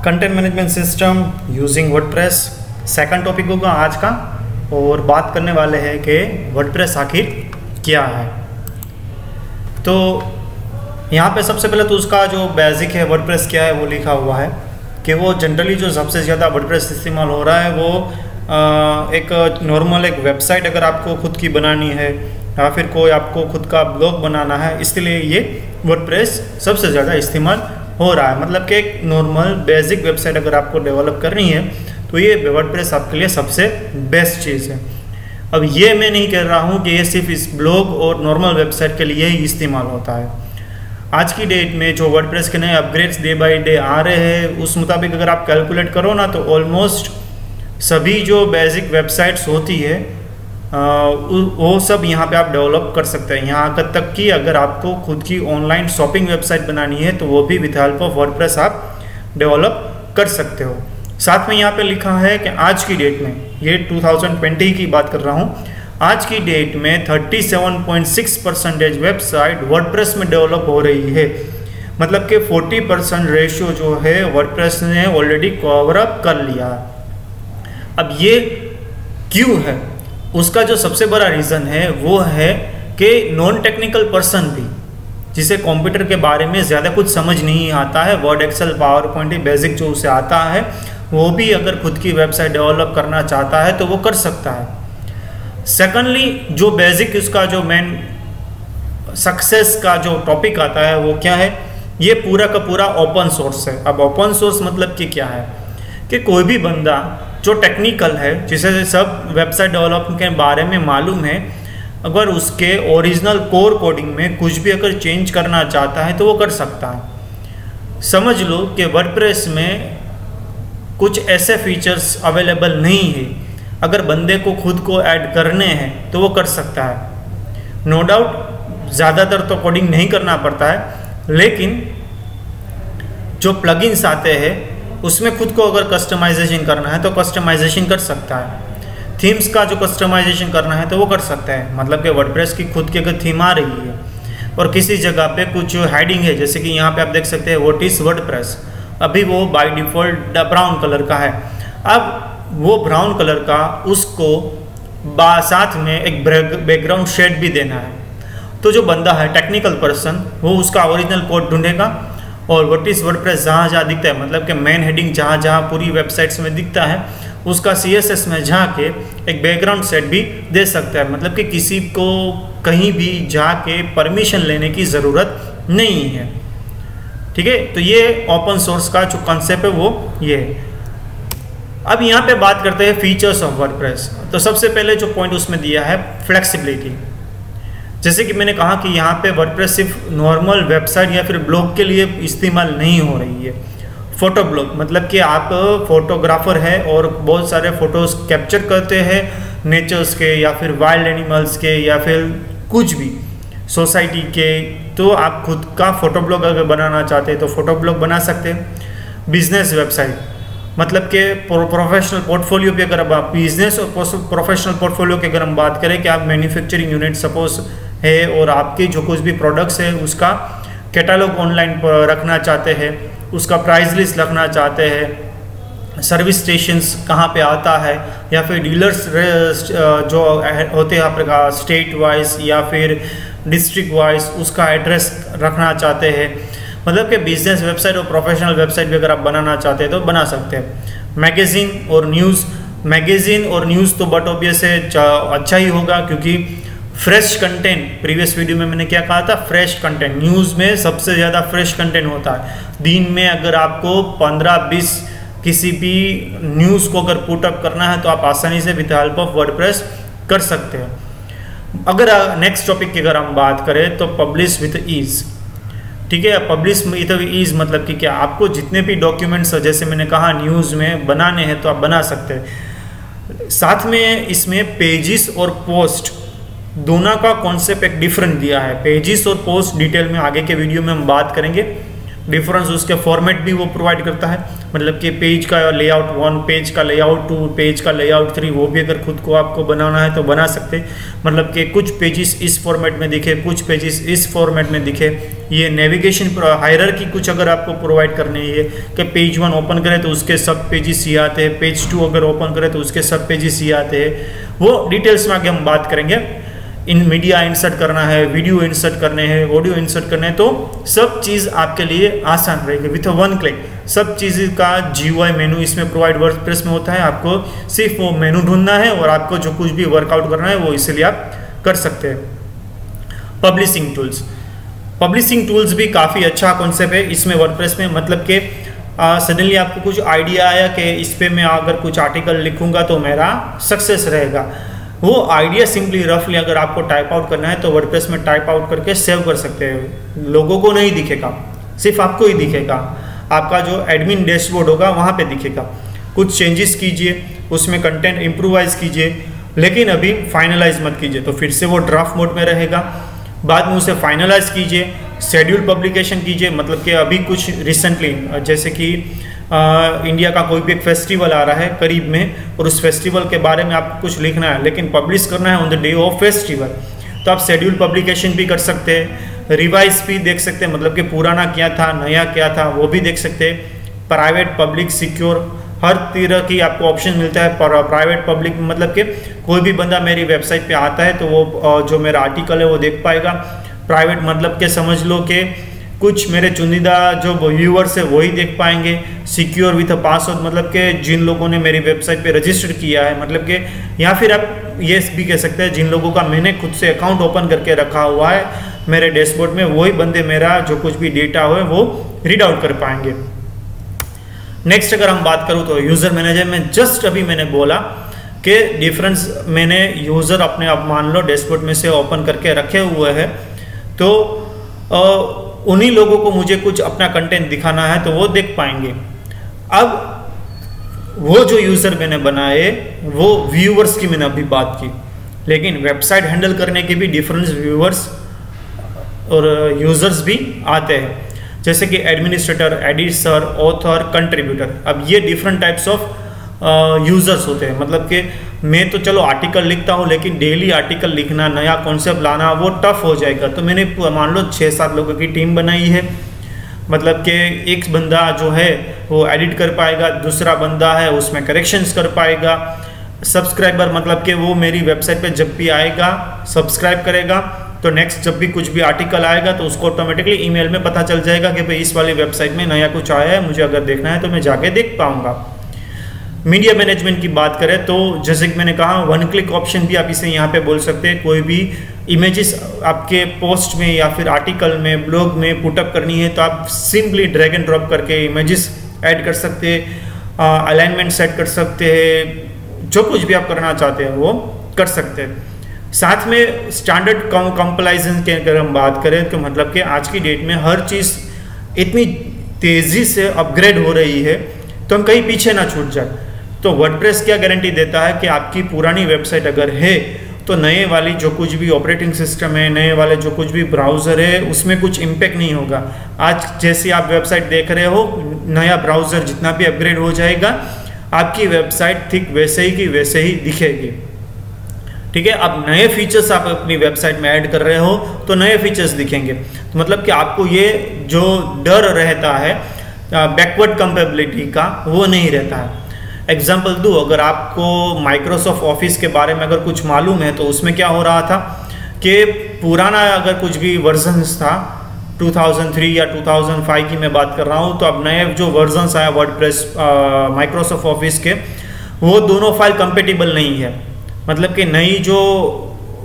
Content management system using WordPress second topic होगा आज का। और बात करने वाले हैं कि वर्डप्रेस आखिर क्या है। तो यहाँ पे सबसे पहले तो उसका जो बेसिक है वर्डप्रेस क्या है वो लिखा हुआ है कि वो जनरली जो सबसे ज़्यादा वर्डप्रेस इस्तेमाल हो रहा है वो एक नॉर्मल एक वेबसाइट अगर आपको खुद की बनानी है या फिर कोई आपको खुद का ब्लॉग बनाना है, इसलिए ये वर्डप्रेस सबसे ज़्यादा इस्तेमाल हो रहा है। मतलब कि एक नॉर्मल बेसिक वेबसाइट अगर आपको डेवलप करनी है तो ये वर्डप्रेस आपके लिए सबसे बेस्ट चीज़ है। अब ये मैं नहीं कह रहा हूँ कि ये सिर्फ इस ब्लॉग और नॉर्मल वेबसाइट के लिए ही इस्तेमाल होता है। आज की डेट में जो वर्डप्रेस के नए अपग्रेड्स डे बाय डे आ रहे हैं उस मुताबिक अगर आप कैलकुलेट करो ना तो ऑलमोस्ट सभी जो बेसिक वेबसाइट्स होती है वो सब यहाँ पे आप डेवलप कर सकते हैं। यहाँ तक कि अगर आपको खुद की ऑनलाइन शॉपिंग वेबसाइट बनानी है तो वो भी विद हेल्प ऑफ वर्डप्रेस आप डेवलप कर सकते हो। साथ में यहाँ पे लिखा है कि आज की डेट में, ये 2020 की बात कर रहा हूँ, आज की डेट में 37.6% वेबसाइट वर्डप्रेस में डेवलप हो रही है। मतलब कि 40% रेशियो जो है वर्डप्रेस ने ऑलरेडी कवर अप कर लिया। अब ये क्यों है, उसका जो सबसे बड़ा रीज़न है वो है कि नॉन टेक्निकल पर्सन भी, जिसे कंप्यूटर के बारे में ज़्यादा कुछ समझ नहीं आता है, Word Excel PowerPoint basic जो उसे आता है, वो भी अगर खुद की वेबसाइट डेवलप करना चाहता है तो वो कर सकता है। सेकेंडली जो बेसिक उसका जो मेन सक्सेस का जो टॉपिक आता है वो क्या है, ये पूरा का पूरा ओपन सोर्स है। अब ओपन सोर्स मतलब कि क्या है कि कोई भी बंदा जो टेक्निकल है, जिसे सब वेबसाइट डेवलपमेंट के बारे में मालूम है, अगर उसके ओरिजिनल कोर कोडिंग में कुछ भी अगर चेंज करना चाहता है तो वो कर सकता है। समझ लो कि वर्डप्रेस में कुछ ऐसे फीचर्स अवेलेबल नहीं है, अगर बंदे को खुद को ऐड करने हैं तो वो कर सकता है। नो डाउट ज़्यादातर तो कोडिंग नहीं करना पड़ता है, लेकिन जो प्लगइन्स आते हैं उसमें खुद को अगर कस्टमाइजेशन करना है तो कस्टमाइजेशन कर सकता है। थीम्स का जो कस्टमाइजेशन करना है तो वो कर सकता है। मतलब कि वर्डप्रेस की खुद की अगर थीम आ रही है और किसी जगह पे कुछ हेडिंग है, जैसे कि यहाँ पे आप देख सकते हैं व्हाट इज़ वर्डप्रेस, अभी वो बाय डिफ़ॉल्ट ब्राउन कलर का है। अब वो ब्राउन कलर का उसको साथ में एक बैकग्राउंड शेड भी देना है। तो जो बंदा है टेक्निकल पर्सन वो उसका ओरिजिनल कोड ढूंढेगा और व्हाट इज़ वर्डप्रेस जहाँ जहाँ दिखता है, मतलब कि मेन हेडिंग जहाँ जहाँ पूरी वेबसाइट्स में दिखता है उसका CSS में जाके एक बैकग्राउंड सेट भी दे सकता है। मतलब कि किसी को कहीं भी जाके परमिशन लेने की ज़रूरत नहीं है। ठीक है, तो ये ओपन सोर्स का जो कॉन्सेप्ट है वो ये है। अब यहाँ पे बात करते हैं फीचर्स ऑफ वर्डप्रेस। तो सबसे पहले जो पॉइंट उसमें दिया है फ्लेक्सिबिलिटी। जैसे कि मैंने कहा कि यहाँ पे वर्डप्रेस सिर्फ नॉर्मल वेबसाइट या फिर ब्लॉग के लिए इस्तेमाल नहीं हो रही है। फ़ोटो ब्लॉग मतलब कि आप फोटोग्राफर है और बहुत सारे फ़ोटोज़ कैप्चर करते हैं नेचर्स के या फिर वाइल्ड एनिमल्स के या फिर कुछ भी सोसाइटी के, तो आप खुद का फ़ोटो ब्लॉग अगर बनाना चाहते हैं तो फ़ोटो ब्लॉग बना सकते हैं। बिजनेस वेबसाइट मतलब कि प्रोफेशनल पोर्टफोलियो भी, अगर आप बिजनेस और प्रोफेशनल पोर्टफोलियो की अगर हम बात करें कि आप मैन्युफैक्चरिंग यूनिट सपोज है और आपके जो कुछ भी प्रोडक्ट्स है उसका कैटलॉग ऑनलाइन पर रखना चाहते हैं, उसका प्राइस लिस्ट रखना चाहते हैं, सर्विस स्टेशंस कहाँ पे आता है या फिर डीलर्स जो होते हैं आपका स्टेट वाइज या फिर डिस्ट्रिक्ट वाइज उसका एड्रेस रखना चाहते हैं। मतलब कि बिजनेस वेबसाइट और प्रोफेशनल वेबसाइट भी अगर आप बनाना चाहते हैं तो बना सकते हैं। मैगज़ीन और न्यूज़ तो बट ऑब्वियस है अच्छा ही होगा, क्योंकि फ्रेश कंटेंट, प्रीवियस वीडियो में मैंने क्या कहा था, फ्रेश कंटेंट न्यूज़ में सबसे ज़्यादा फ्रेश कंटेंट होता है। दिन में अगर आपको 15-20 किसी भी न्यूज़ को अगर पुटअप करना है तो आप आसानी से विद हेल्प ऑफ वर्डप्रेस कर सकते हैं। अगर नेक्स्ट टॉपिक की अगर हम बात करें तो पब्लिश विथ ईज़। ठीक है, पब्लिश विथ ईज़ मतलब कि क्या, आपको जितने भी डॉक्यूमेंट्स जैसे मैंने कहा न्यूज़ में बनाने हैं तो आप बना सकते हैं। साथ में इसमें पेजेस और पोस्ट दोनों का कॉन्सेप्ट एक डिफरेंट दिया है। पेजेस और पोस्ट डिटेल में आगे के वीडियो में हम बात करेंगे। डिफरेंस उसके फॉर्मेट भी वो प्रोवाइड करता है, मतलब कि पेज का लेआउट 1, पेज का लेआउट 2, पेज का लेआउट 3, वो भी अगर खुद को आपको बनाना है तो बना सकते। मतलब कि कुछ पेजेस इस फॉर्मेट में दिखे, कुछ पेजेस इस फॉर्मेट में दिखे, ये नेविगेशन हायरार्की कुछ अगर आपको प्रोवाइड करनी है कि पेज 1 ओपन करें तो उसके सब पेजेस ये आते हैं, पेज 2 अगर ओपन करें तो उसके सब पेजेस ये आते हैं, वो डिटेल्स में आगे हम बात करेंगे। इन मीडिया इंसर्ट करना है, वीडियो इंसर्ट करने हैं, ऑडियो इंसर्ट करने हैं, तो सब चीज़ आपके लिए आसान रहेगी विथ 1 क्लिक। सब चीज़ का GUI मेनू इसमें प्रोवाइड वर्डप्रेस में होता है, आपको सिर्फ वो मेनू ढूंढना है और आपको जो कुछ भी वर्कआउट करना है वो इसलिए आप कर सकते हैं। पब्लिशिंग टूल्स, पब्लिशिंग टूल्स भी काफ़ी अच्छा कॉन्सेप्ट है इसमें वर्डप्रेस में। मतलब कि सडनली आपको कुछ आइडिया आया कि इस पर मैं अगर कुछ आर्टिकल लिखूंगा तो मेरा सक्सेस रहेगा, वो आइडिया सिंपली रफली अगर आपको टाइप आउट करना है तो वर्डप्रेस में टाइप आउट करके सेव कर सकते हैं। लोगों को नहीं दिखेगा, सिर्फ आपको ही दिखेगा, आपका जो एडमिन डैशबोर्ड होगा वहाँ पे दिखेगा। कुछ चेंजेस कीजिए, उसमें कंटेंट इम्प्रोवाइज कीजिए, लेकिन अभी फाइनलाइज मत कीजिए, तो फिर से वो ड्राफ्ट मोड में रहेगा। बाद में उसे फाइनलाइज कीजिए, शेड्यूल पब्लिकेशन कीजिए। मतलब कि अभी कुछ रिसेंटली जैसे कि इंडिया का कोई भी एक फेस्टिवल आ रहा है करीब में, और उस फेस्टिवल के बारे में आपको कुछ लिखना है लेकिन पब्लिश करना है on the day of festival, तो आप शेड्यूल पब्लिकेशन भी कर सकते हैं, रिवाइज भी देख सकते हैं, मतलब कि पुराना क्या था नया क्या था वो भी देख सकते हैं। प्राइवेट, पब्लिक, सिक्योर, हर तरह की आपको ऑप्शन मिलता है। प्राइवेट पब्लिक मतलब कि कोई भी बंदा मेरी वेबसाइट पे आता है तो वो जो मेरा आर्टिकल है वो देख पाएगा। प्राइवेट मतलब कि समझ लो कि कुछ मेरे चुनिंदा जो व्यूअर्स है वही देख पाएंगे। सिक्योर विथ अ पासवर्ड मतलब कि जिन लोगों ने मेरी वेबसाइट पे रजिस्टर किया है, मतलब कि या फिर आप ये भी कह सकते हैं जिन लोगों का मैंने खुद से अकाउंट ओपन करके रखा हुआ है मेरे डैशबोर्ड में, वही बंदे मेरा जो कुछ भी डेटा हो वो रीड आउट कर पाएंगे। नेक्स्ट अगर हम बात करूँ तो यूज़र मैनेजर में जस्ट अभी मैंने बोला कि डिफरेंस मैंने यूज़र अपने आप मान लो डैशबोर्ड में से ओपन करके रखे हुए हैं, तो उन्हीं लोगों को मुझे कुछ अपना कंटेंट दिखाना है तो वो देख पाएंगे। अब वो जो यूज़र मैंने बनाए वो व्यूअर्स की मैंने अभी बात की, लेकिन वेबसाइट हैंडल करने के भी डिफरेंट व्यूअर्स और यूज़र्स भी आते हैं, जैसे कि एडमिनिस्ट्रेटर, एडिटर, ऑथर, कंट्रीब्यूटर। अब ये डिफरेंट टाइप्स ऑफ यूज़र्स होते हैं। मतलब कि मैं तो चलो आर्टिकल लिखता हूँ लेकिन डेली आर्टिकल लिखना, नया कॉन्सेप्ट लाना वो टफ हो जाएगा, तो मैंने मान लो 6-7 लोगों की टीम बनाई है। मतलब कि एक बंदा जो है वो एडिट कर पाएगा, दूसरा बंदा है उसमें करेक्शंस कर पाएगा। सब्सक्राइबर मतलब कि वो मेरी वेबसाइट पे जब भी आएगा सब्सक्राइब करेगा तो नेक्स्ट जब भी कुछ भी आर्टिकल आएगा तो उसको ऑटोमेटिकली ईमेल में पता चल जाएगा कि भाई इस वाली वेबसाइट में नया कुछ आया है, मुझे अगर देखना है तो मैं जाके देख पाऊंगा। मीडिया मैनेजमेंट की बात करें तो जैसे कि मैंने कहा 1 क्लिक ऑप्शन भी आप इसे यहाँ पे बोल सकते हैं। कोई भी इमेजेस आपके पोस्ट में या फिर आर्टिकल में, ब्लॉग में पुटअप करनी है तो आप सिंपली ड्रैग एंड ड्रॉप करके इमेजेस ऐड कर सकते हैं, अलाइनमेंट सेट कर सकते हैं, जो कुछ भी आप करना चाहते हैं वो कर सकते हैं। साथ में स्टैंडर्ड कंप्लाइजेंस की अगर हम बात करें तो मतलब कि आज की डेट में हर चीज़ इतनी तेज़ी से अपग्रेड हो रही है तो हम कहीं पीछे ना छूट जाए। तो वर्डप्रेस क्या गारंटी देता है कि आपकी पुरानी वेबसाइट अगर है तो नए वाली जो कुछ भी ऑपरेटिंग सिस्टम है, नए वाले जो कुछ भी ब्राउज़र है उसमें कुछ इम्पैक्ट नहीं होगा। आज जैसे आप वेबसाइट देख रहे हो, नया ब्राउज़र जितना भी अपग्रेड हो जाएगा आपकी वेबसाइट ठीक वैसे ही की वैसे ही दिखेगी। ठीक है, अब नए फीचर्स आप अपनी वेबसाइट में ऐड कर रहे हो तो नए फीचर्स दिखेंगे। तो मतलब कि आपको ये जो डर रहता है बैकवर्ड कंपेबिलिटी का वो नहीं रहता है। एग्जाम्पल दूँ, अगर आपको माइक्रोसॉफ्ट ऑफिस के बारे में अगर कुछ मालूम है तो उसमें क्या हो रहा था कि पुराना अगर कुछ भी वर्जन्स था 2003 या 2005 की मैं बात कर रहा हूँ, तो अब नए जो वर्जन्स आया वर्डप्रेस माइक्रोसॉफ्ट ऑफिस के वो दोनों फाइल कंपेटिबल नहीं है। मतलब कि नई जो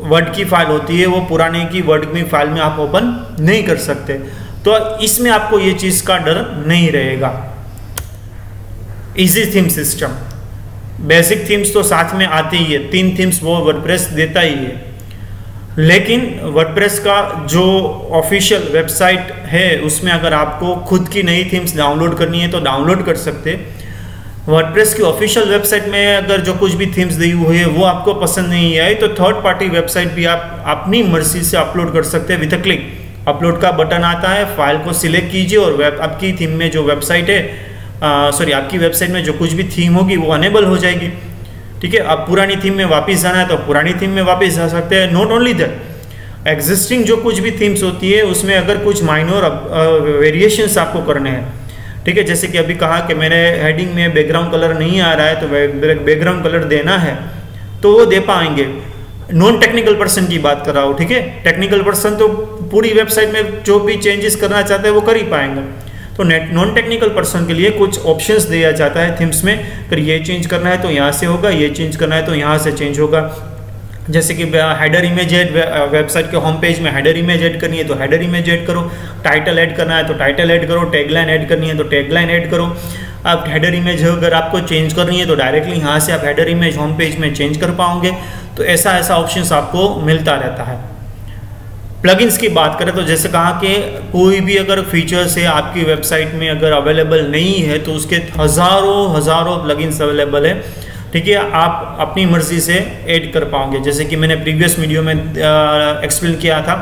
वर्ड की फाइल होती है वो पुराने की वर्ड की फाइल में आप ओपन नहीं कर सकते, तो इसमें आपको ये चीज़ का डर नहीं रहेगा। Easy theme system, basic themes तो साथ में आती ही है, 3 थीम्स वो वर्डप्रेस देता ही है, लेकिन वर्डप्रेस का जो ऑफिशियल वेबसाइट है उसमें अगर आपको खुद की नई थीम्स डाउनलोड करनी है तो डाउनलोड कर सकते। वर्डप्रेस की ऑफिशियल वेबसाइट में अगर जो कुछ भी थीम्स दी हुई है वो आपको पसंद नहीं आई तो थर्ड पार्टी वेबसाइट भी आप अपनी मर्जी से अपलोड कर सकते हैं। विद अ क्लिक अपलोड का बटन आता है, फाइल को सिलेक्ट कीजिए और आपकी थीम में जो वेबसाइट है आपकी वेबसाइट में जो कुछ भी थीम होगी वो अनेबल हो जाएगी। ठीक है, अब पुरानी थीम में वापस जाना है तो पुरानी थीम में वापस जा सकते हैं। नॉट ओनली दैट, एग्जिस्टिंग जो कुछ भी थीम्स होती है उसमें अगर कुछ माइनर वेरिएशंस आपको करने हैं, ठीक है, जैसे कि अभी कहा कि मेरे हेडिंग में बैकग्राउंड कलर नहीं आ रहा है तो बैकग्राउंड कलर देना है तो वो दे पाएंगे। नॉन टेक्निकल पर्सन की बात कर रहा हूँ, ठीक है, टेक्निकल पर्सन तो पूरी वेबसाइट में जो भी चेंजेस करना चाहते हैं वो कर ही पाएंगे। तो नॉन टेक्निकल पर्सन के लिए कुछ ऑप्शंस दिया जाता है थीम्स में, अगर ये चेंज करना है तो यहाँ से होगा, ये चेंज करना है तो यहाँ से चेंज होगा। जैसे कि हेडर इमेज ऐड, वेबसाइट के होम पेज में हेडर इमेज ऐड करनी है तो हेडर इमेज ऐड करो, टाइटल ऐड करना है तो टाइटल ऐड करो, टैगलाइन ऐड करनी है तो टैगलाइन ऐड करो। अब हेडर इमेज अगर आपको चेंज करनी है तो डायरेक्टली यहाँ से आप हेडर इमेज होम पेज में चेंज कर पाओगे। तो ऐसा ऑप्शंस आपको मिलता रहता है। प्लगइन्स की बात करें तो जैसे कहा कि कोई भी अगर फीचर्स है आपकी वेबसाइट में अगर अवेलेबल नहीं है तो उसके हज़ारों प्लगइन्स अवेलेबल है, ठीक है, आप अपनी मर्जी से ऐड कर पाओगे। जैसे कि मैंने प्रीवियस वीडियो में एक्सप्लेन किया था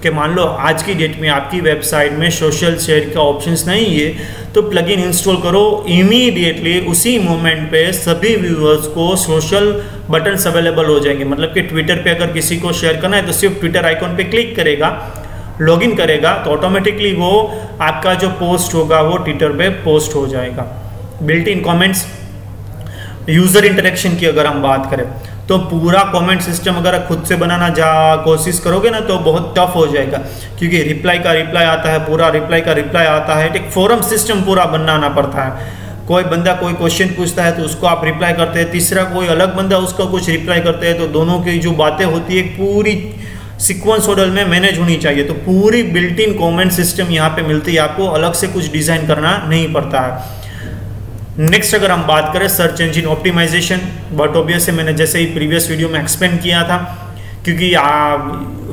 कि मान लो आज की डेट में आपकी वेबसाइट में सोशल शेयर का ऑप्शंस नहीं है तो प्लगइन इंस्टॉल करो, इमीडिएटली उसी मोमेंट पे सभी व्यूअर्स को सोशल बटन्स अवेलेबल हो जाएंगे। मतलब कि ट्विटर पे अगर किसी को शेयर करना है तो सिर्फ ट्विटर आइकॉन पे क्लिक करेगा, लॉगिन करेगा तो ऑटोमेटिकली वो आपका जो पोस्ट होगा वो ट्विटर पे पोस्ट हो जाएगा। Built in comments, user interaction की अगर हम बात करें तो पूरा कमेंट सिस्टम अगर खुद से बनाना कोशिश करोगे ना तो बहुत टफ हो जाएगा, क्योंकि रिप्लाई का रिप्लाई आता है, पूरा रिप्लाई का रिप्लाई आता है, एक फोरम सिस्टम पूरा बनाना पड़ता है। कोई बंदा कोई क्वेश्चन पूछता है तो उसको आप रिप्लाई करते हैं, तीसरा कोई अलग बंदा उसको कुछ रिप्लाई करते हैं, तो दोनों की जो बातें होती है पूरी सीक्वेंस ऑर्डर में मैनेज होनी चाहिए। तो पूरी बिल्ट इन कमेंट सिस्टम यहाँ पे मिलती है आपको, अलग से कुछ डिज़ाइन करना नहीं पड़ता है। नेक्स्ट अगर हम बात करें search engine optimisation, but obviously मैंने जैसे ही प्रीवियस वीडियो में एक्सप्लेन किया था, क्योंकि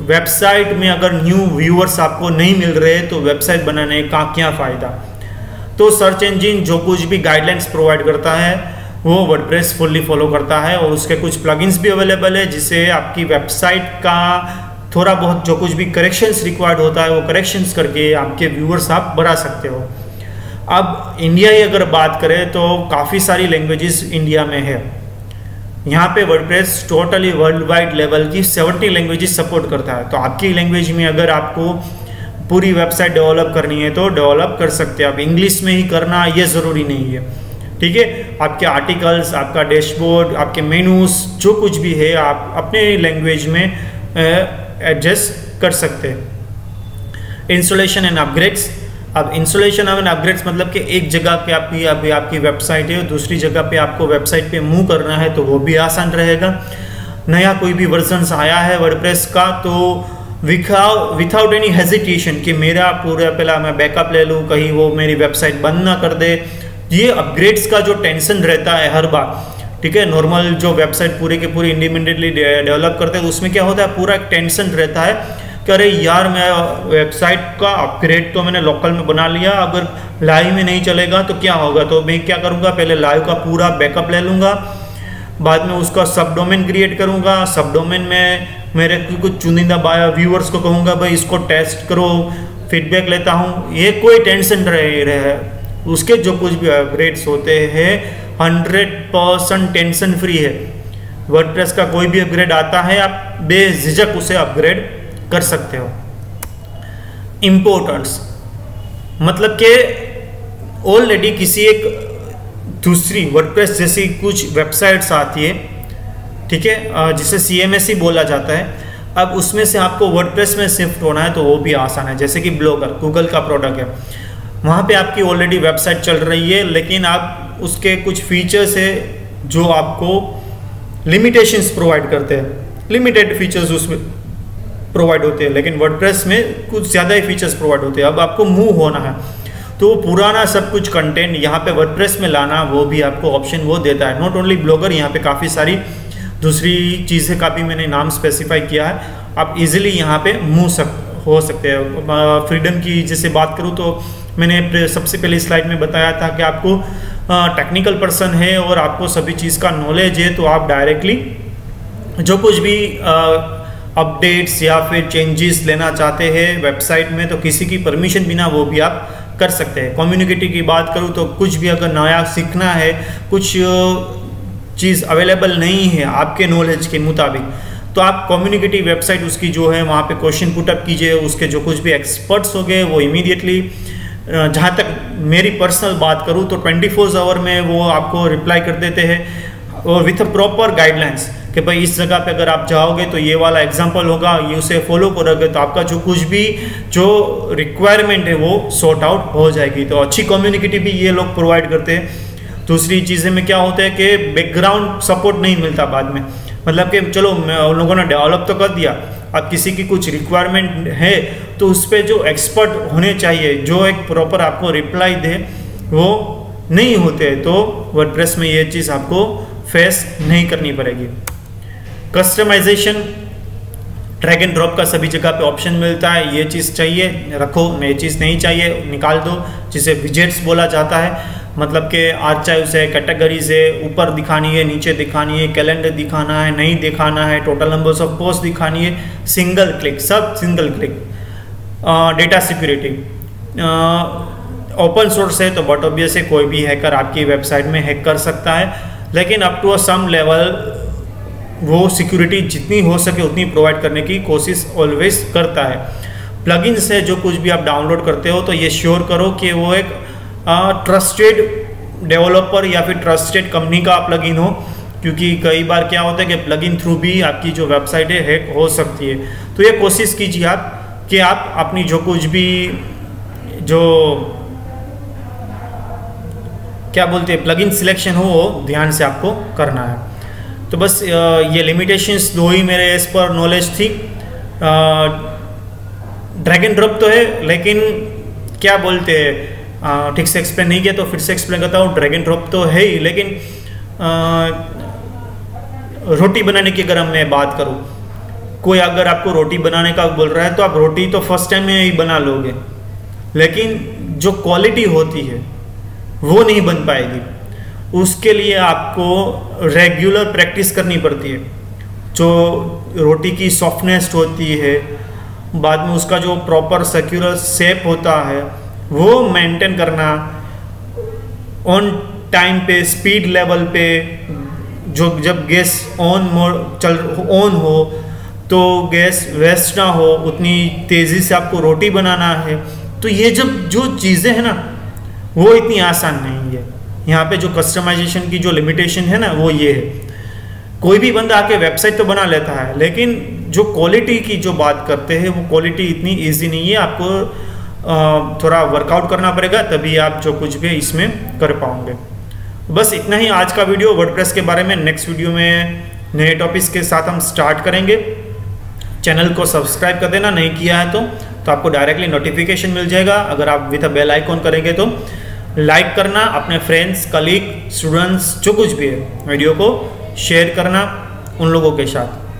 वेबसाइट में अगर न्यू व्यूअर्स आपको नहीं मिल रहे तो वेबसाइट बनाने का क्या फ़ायदा। तो सर्च इंजन जो कुछ भी गाइडलाइंस प्रोवाइड करता है वो वर्डप्रेस फुल्ली फॉलो करता है, और उसके कुछ प्लगइन्स भी अवेलेबल है जिससे आपकी वेबसाइट का थोड़ा बहुत जो कुछ भी करेक्शंस रिक्वायर्ड होता है वो करेक्शंस करके आपके व्यूअर्स आप बढ़ा सकते हो। अब इंडिया की अगर बात करें तो काफ़ी सारी लैंग्वेजेस इंडिया में है। यहाँ पे WordPress totally world wide level की 70 लैंग्वेजेस सपोर्ट करता है। तो आपकी लैंग्वेज में अगर आपको पूरी वेबसाइट डेवलप करनी है तो डेवलप कर सकते हैं आप। इंग्लिश में ही करना ये ज़रूरी नहीं है, ठीक है। आपके आर्टिकल्स, आपका डैशबोर्ड, आपके मेनूज जो कुछ भी है आप अपने लैंग्वेज में एडजस्ट कर सकते हैं। इंस्टॉलेशन एंड अपग्रेड्स, अब इंस्टॉलेशन एंड अपग्रेड्स मतलब कि एक जगह पे आपकी वेबसाइट है, दूसरी जगह पे आपको वेबसाइट पे मूव करना है तो वो भी आसान रहेगा। नया कोई भी वर्जन आया है वर्डप्रेस का तो विथआउट एनी हेजिटेशन कि मेरा पूरा पहला मैं बैकअप ले लूँ, कहीं वो मेरी वेबसाइट बंद ना कर दे, ये अपग्रेड्स का जो टेंशन रहता है हर बार, ठीक है। नॉर्मल जो वेबसाइट पूरी के पूरी इंडिपेंडेंटली डेवलप करते हैं उसमें क्या होता है, पूरा एक टेंशन रहता है कि अरे यार मैं वेबसाइट का अपग्रेड तो मैंने लोकल में बना लिया, अगर लाइव में नहीं चलेगा तो क्या होगा। तो मैं क्या करूँगा, पहले लाइव का पूरा बैकअप ले लूँगा, बाद में उसका सब डोमेन क्रिएट करूँगा, सब डोमेन में मेरे कुछ चुनिंदा व्यूअर्स को कहूँगा भाई इसको टेस्ट करो, फीडबैक लेता हूँ, ये कोई टेंशन रहे। उसके जो कुछ भी अपग्रेड्स होते हैं 100% टेंशन फ्री है। वर्डप्रेस का कोई भी अपग्रेड आता है आप बेझिझक उसे अपग्रेड कर सकते हो। इम्पोर्टेंट्स मतलब कि ऑलरेडी किसी एक दूसरी वर्डप्रेस जैसी कुछ वेबसाइट्स आती है, ठीक है, जिसे CMS ही बोला जाता है। अब उसमें से आपको वर्डप्रेस में शिफ्ट होना है तो वो भी आसान है। जैसे कि ब्लॉगर गूगल का प्रोडक्ट है, वहाँ पे आपकी ऑलरेडी वेबसाइट चल रही है, लेकिन आप उसके कुछ फीचर्स है जो आपको लिमिटेशंस प्रोवाइड करते हैं, लिमिटेड फीचर्स उसमें प्रोवाइड होते हैं, लेकिन वर्डप्रेस में कुछ ज़्यादा ही फीचर्स प्रोवाइड होते हैं। अब आपको मूव होना है तो पुराना सब कुछ कंटेंट यहाँ पे वर्डप्रेस में लाना, वो भी आपको ऑप्शन वो देता है। नॉट ओनली ब्लॉगर, यहाँ पे काफ़ी सारी दूसरी चीज़ें का भी मैंने नाम स्पेसिफाई किया है, आप इजीली यहाँ पे मूव हो सकते हैं। फ्रीडम की जैसे बात करूँ तो मैंने सबसे पहले स्लाइड में बताया था कि आपको टेक्निकल पर्सन है और आपको सभी चीज़ का नॉलेज है तो आप डायरेक्टली जो कुछ भी अपडेट्स या फिर चेंजेस लेना चाहते हैं वेबसाइट में तो किसी की परमिशन बिना वो भी आप कर सकते हैं। कम्युनिटी की बात करूँ तो कुछ भी अगर नया सीखना है, कुछ चीज़ अवेलेबल नहीं है आपके नॉलेज के मुताबिक, तो आप कम्युनिकेटिव वेबसाइट उसकी जो है वहाँ पे क्वेश्चन पुटअप कीजिए, उसके जो कुछ भी एक्सपर्ट्स हो गए वो इमीडिएटली, जहाँ तक मेरी पर्सनल बात करूँ तो 24 आवर में वो आपको रिप्लाई कर देते हैं, और विथ प्रॉपर गाइडलाइंस कि भाई इस जगह पे अगर आप जाओगे तो ये वाला एग्जांपल होगा, ये उसे फॉलो करोगे तो आपका जो कुछ भी जो रिक्वायरमेंट है वो सॉर्ट आउट हो जाएगी। तो अच्छी कम्युनिकेटिव भी ये लोग प्रोवाइड करते हैं। दूसरी चीज़ें में क्या होता है कि बैकग्राउंड सपोर्ट नहीं मिलता बाद में, मतलब कि चलो उन लोगों ने डेवलप तो कर दिया, अब किसी की कुछ रिक्वायरमेंट है तो उस पर जो एक्सपर्ट होने चाहिए जो एक प्रॉपर आपको रिप्लाई दे वो नहीं होते, तो वर्डप्रेस में ये चीज़ आपको फेस नहीं करनी पड़ेगी। कस्टमाइजेशन, ड्रैग एंड ड्रॉप का सभी जगह पे ऑप्शन मिलता है, ये चीज़ चाहिए रखो, नई चीज़ नहीं चाहिए निकाल दो, जिसे विजेट्स बोला जाता है। मतलब कि आर्चाइव्स है, कैटेगरीज है, ऊपर दिखानी है, नीचे दिखानी है, कैलेंडर दिखाना है, नहीं दिखाना है, टोटल नंबर्स ऑफ पोस्ट दिखानी है, सिंगल क्लिक, सब single click. Data security, open source है तो बट ऑब्वियस है कोई भी हैकर आपकी वेबसाइट में हैक कर सकता है, लेकिन up to a some level वो सिक्योरिटी जितनी हो सके उतनी प्रोवाइड करने की कोशिश ऑलवेज करता है। प्लगइन्स है, जो कुछ भी आप डाउनलोड करते हो तो ये श्योर करो कि वो एक ट्रस्टेड डेवलपर या फिर ट्रस्टेड कंपनी का प्लगइन हो, क्योंकि कई बार क्या होता है कि प्लगइन थ्रू भी आपकी जो वेबसाइट है हैक हो सकती है। तो ये कोशिश कीजिए आप कि आप अपनी जो कुछ भी जो क्या बोलते हैं प्लगइन सिलेक्शन हो वो ध्यान से आपको करना है। तो बस ये लिमिटेशंस दो ही मेरे इस पर नॉलेज थी। ड्रैग एंड ड्रॉप तो है, लेकिन क्या बोलते हैं ठीक से एक्सप्लेन नहीं किया तो फिर से एक्सप्लेन करता हूँ। ड्रैग एंड ड्रॉप तो है ही, लेकिन रोटी बनाने की अगर मैं बात करूँ, कोई अगर आपको रोटी बनाने का बोल रहा है तो आप रोटी तो फर्स्ट टाइम में ही बना लोगे, लेकिन जो क्वालिटी होती है वो नहीं बन पाएगी। उसके लिए आपको रेगुलर प्रैक्टिस करनी पड़ती है। जो रोटी की सॉफ्टनेस होती है, बाद में उसका जो प्रॉपर सिक्योर शेप होता है वो मेंटेन करना, ऑन टाइम पे, स्पीड लेवल पे, जो जब गैस ऑन हो तो गैस वेस्ट ना हो, उतनी तेज़ी से आपको रोटी बनाना है। तो ये जब जो चीज़ें हैं ना वो इतनी आसान नहीं है। यहाँ पे जो कस्टमाइजेशन की जो लिमिटेशन है ना वो ये है, कोई भी बंदा आके वेबसाइट तो बना लेता है, लेकिन जो क्वालिटी की जो बात करते हैं वो क्वालिटी इतनी इजी नहीं है। आपको थोड़ा वर्कआउट करना पड़ेगा, तभी आप जो कुछ भी इसमें कर पाओगे। बस इतना ही आज का वीडियो वर्डप्रेस के बारे में। नेक्स्ट वीडियो में नए टॉपिक्स के साथ हम स्टार्ट करेंगे। चैनल को सब्सक्राइब कर देना नहीं किया है तो आपको डायरेक्टली नोटिफिकेशन मिल जाएगा। अगर आप विथ अ बेल आइकॉन करेंगे तो लाइक करना, अपने फ्रेंड्स, कलीग, स्टूडेंट्स जो कुछ भी है वीडियो को शेयर करना उन लोगों के साथ।